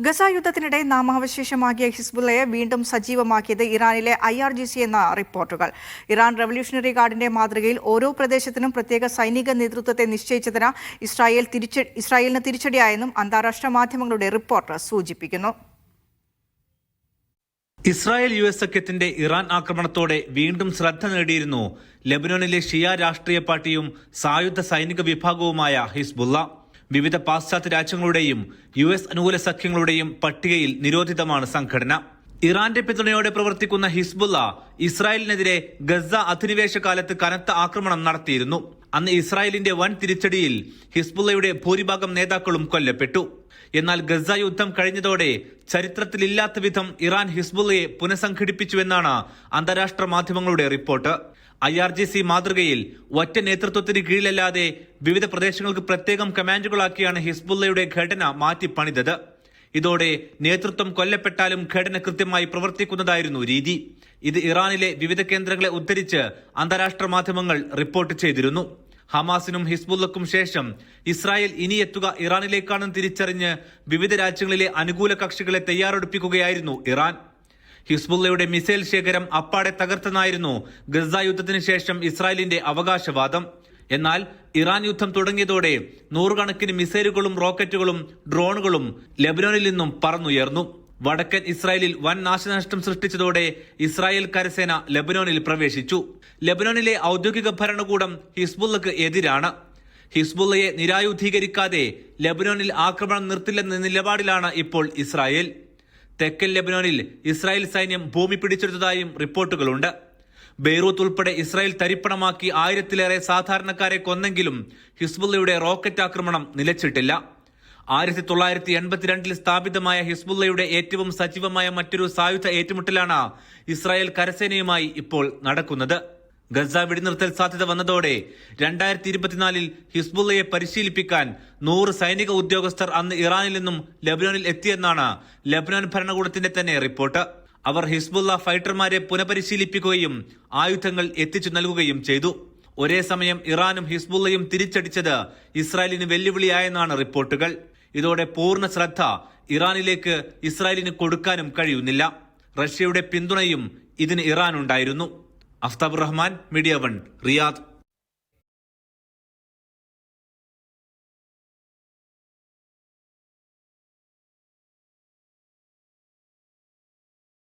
Gaza യുദ്ധത്തിനിടെ നാമാവശേഷമാക്കിയ ഹിസ്ബുള്ളയെ വീണ്ടും സജീവമാക്കിയത് ഇറാനിലെ IRGC എന്ന റിപ്പോർട്ടുകൾ. ഇറാൻ റവല്യൂഷണറി ഗാർഡിന്റെ മാതൃകയിൽ ഓരോ പ്രദേശത്തിനും പ്രത്യേക സൈനിക നേതൃത്വത്തെ നിശ്ചയിച്ചതിന് ഇസ്രായേലിന് തിരിച്ചടിയായെന്നും അന്താരാഷ്ട്ര മാധ്യമങ്ങളുടെ റിപ്പോർട്ട് സൂചിപ്പിക്കുന്നു. ഇസ്രായേൽ US സഖ്യത്തിന്റെ ഇറാൻ ആക്രമണത്തോടെ വീണ്ടും ശ്രദ്ധ നേടിയിരുന്നു ലെബനോനിലെ ഷിയ രാഷ്ട്രീയ പാർട്ടിയും സായുധ സൈനിക വിഭാഗവുമായ ഹിസ്ബുള്ള. വിവിധ പാശ്ചാത്യ രാജ്യങ്ങളുടെയും US അനുകൂല സഖ്യങ്ങളുടെയും പട്ടികയിൽ നിരോധിതമാണ് സംഘടന. ഇറാന്റെ പിന്തുണയോടെ പ്രവർത്തിക്കുന്ന ഹിസ്ബുള്ള ഇസ്രായേലിനെതിരെ ഗസ അധിനിവേശ കാലത്ത് കനത്ത ആക്രമണം നടത്തിയിരുന്നു. അന്ന് ഇസ്രായേലിന്റെ വൻ തിരിച്ചടിയിൽ ഹിസ്ബുള്ളയുടെ ഭൂരിഭാഗം നേതാക്കളും കൊല്ലപ്പെട്ടു. എന്നാൽ ഗസ യുദ്ധം കഴിഞ്ഞതോടെ ചരിത്രത്തിലില്ലാത്ത വിധം ഇറാൻ ഹിസ്ബുള്ളയെ പുനഃസംഘടിപ്പിച്ചുവെന്നാണ് അന്താരാഷ്ട്ര മാധ്യമങ്ങളുടെ റിപ്പോർട്ട്. IRGC മാതൃകയിൽ ഒറ്റ നേതൃത്വത്തിന് കീഴിലല്ലാതെ വിവിധ പ്രദേശങ്ങൾക്ക് പ്രത്യേകം കമാൻഡുകളാക്കിയാണ് ഹിസ്ബുള്ളയുടെ ഘടന മാറ്റിപ്പണിതത്. ഇതോടെ നേതൃത്വം കൊല്ലപ്പെട്ടാലും ഘടന കൃത്യമായി പ്രവർത്തിക്കുന്നതായിരുന്നു രീതി. ഇത് ഇറാനിലെ വിവിധ കേന്ദ്രങ്ങളെ ഉദ്ധരിച്ച് അന്താരാഷ്ട്ര മാധ്യമങ്ങൾ റിപ്പോർട്ട് ചെയ്തിരുന്നു. ഹമാസിനും ഹിസ്ബുള്ളക്കും ശേഷം ഇസ്രായേൽ ഇനി എത്തുക ഇറാനിലേക്കാണെന്ന് തിരിച്ചറിഞ്ഞ് വിവിധ രാജ്യങ്ങളിലെ അനുകൂല കക്ഷികളെ തയ്യാറെടുപ്പിക്കുകയായിരുന്നു ഇറാൻ. ഹിസ്ബുള്ളയുടെ മിസൈൽ ശേഖരം അപ്പാടെ തകർത്തെന്നായിരുന്നു ഗസ യുദ്ധത്തിന് ശേഷം ഇസ്രായേലിന്റെ അവകാശവാദം. എന്നാൽ ഇറാൻ യുദ്ധം തുടങ്ങിയതോടെ നൂറുകണക്കിന് മിസൈലുകളും റോക്കറ്റുകളും ഡ്രോണുകളും ലെബനോനിൽ നിന്നും പറന്നുയർന്നു. വടക്കൻ ഇസ്രായേലിൽ വൻ നാശനഷ്ടം സൃഷ്ടിച്ചതോടെ ഇസ്രായേൽ കരസേന ലെബനോനിൽ പ്രവേശിച്ചു. ലെബനോനിലെ ഔദ്യോഗിക ഭരണകൂടം ഹിസ്ബുള്ളക്ക് എതിരാണ്. ഹിസ്ബുള്ളയെ നിരായുധീകരിക്കാതെ ലെബനോനിൽ ആക്രമണം നിർത്തില്ലെന്ന നിലപാടിലാണ് ഇപ്പോൾ ഇസ്രായേൽ. തെക്കൻ ലെബനോനിൽ ഇസ്രായേൽ സൈന്യം ഭൂമി പിടിച്ചെടുത്തതായും റിപ്പോർട്ടുകളുണ്ട്. ബെയ്റൂത്ത് ഉൾപ്പെടെ ഇസ്രായേൽ തരിപ്പണമാക്കി 1000-ലേറെ സാധാരണക്കാരെ കൊന്നെങ്കിലും ഹിസ്ബുള്ളയുടെ റോക്കറ്റ് ആക്രമണം നിലച്ചിട്ടില്ല. 1982 സ്ഥാപിതമായ ഹിസ്ബുള്ളയുടെ ഏറ്റവും സജീവമായ മറ്റൊരു സായുധ ഏറ്റുമുട്ടലാണ് ഇസ്രായേൽ കരസേനയുമായി ഇപ്പോൾ നടക്കുന്നത്. ഗസ വെടിനിർത്തൽ സാധ്യത വന്നതോടെ 2024 ഹിസ്ബുള്ളയെ പരിശീലിപ്പിക്കാൻ 100 സൈനിക ഉദ്യോഗസ്ഥർ അന്ന് ഇറാനിൽ നിന്നും ലെബനോനിൽ എത്തിയെന്നാണ് ലെബനോൻ ഭരണകൂടത്തിന്റെ തന്നെ റിപ്പോർട്ട്. അവർ ഹിസ്ബുള്ള ഫൈറ്റർമാരെ പുനഃപരിശീലിപ്പിക്കുകയും ആയുധങ്ങൾ എത്തിച്ചു നൽകുകയും ചെയ്തു. ഒരേ സമയം ഇറാനും ഹിസ്ബുള്ളയും തിരിച്ചടിച്ചത് ഇസ്രായേലിന് വെല്ലുവിളിയായെന്നാണ് റിപ്പോർട്ടുകൾ. ഇതോടെ പൂർണ്ണ ശ്രദ്ധ ഇറാനിലേക്ക് ഇസ്രായേലിന് കൊടുക്കാനും കഴിയുന്നില്ല. റഷ്യയുടെ പിന്തുണയും ഇതിന് ഇറാനുണ്ടായിരുന്നു. Aftab Rahman, media 1, Riyadh.